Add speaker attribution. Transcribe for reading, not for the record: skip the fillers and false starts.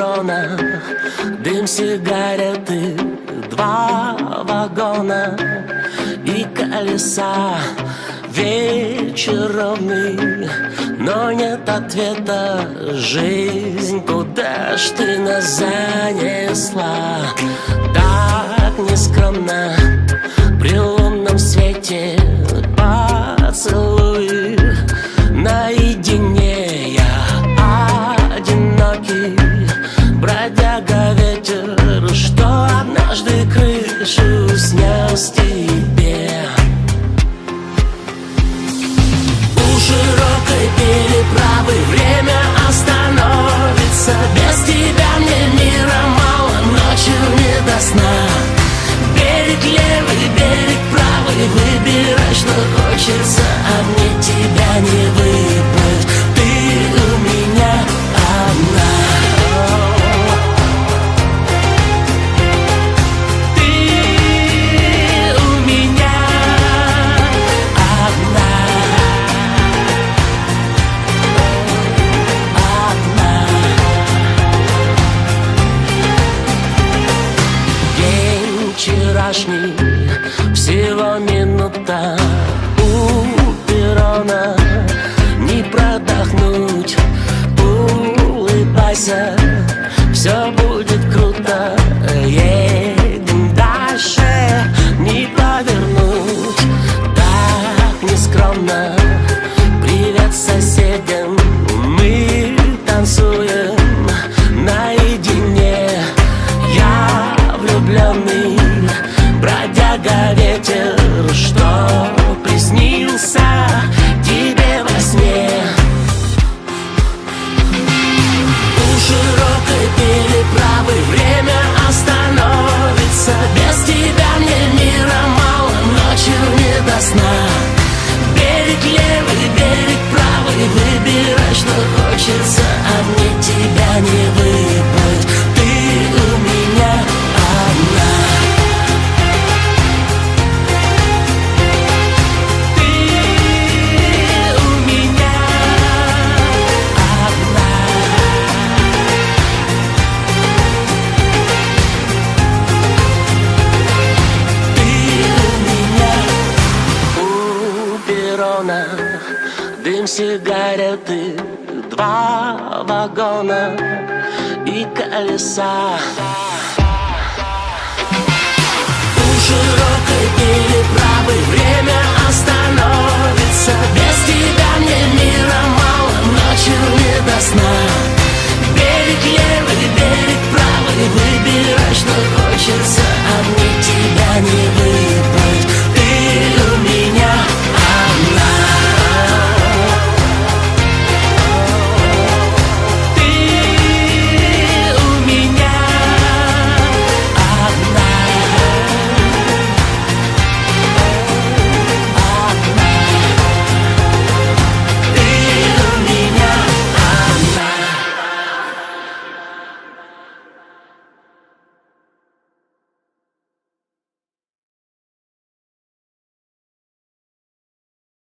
Speaker 1: перронах, дым сигареты, два вагона и колеса. Вечер ровный, но нет ответа. Жизнь, куда ж ты нас занесла? Так нескромно при лунном свете поцелуй. Наедине я одинокий бродяга ветер, что однажды крышу снес тебе. У широкой переправы время остановится. Без тебя мне мира мало, ночью не до сна. Берег левый, берег правый, выбирай, что хочется, а мне тебя не выбрать. Ты у меня одна. Ты у меня одна. Одна. День вчерашний, всего минута у перрона, не продохнуть. Улыбайся, все будет круто. Едем дальше, не повернуть. Так нескромно, привет соседям. Мы танцуем наедине. Я влюбленный бродяга ветер, что приснился тебе во сне. У широкой переправы время остановится. Без тебя мне мира мало, ночью не до сна. Берег левый, берег правый, выбирай, что хочется, а мне тебя не выбрать. Ты у меня одна. Дым сигареты, два вагона и колеса. У широкой переправы время остановится. Без тебя мне мира мало, ночью не до сна. Берег левый, берег правый, выбирай, что хочется,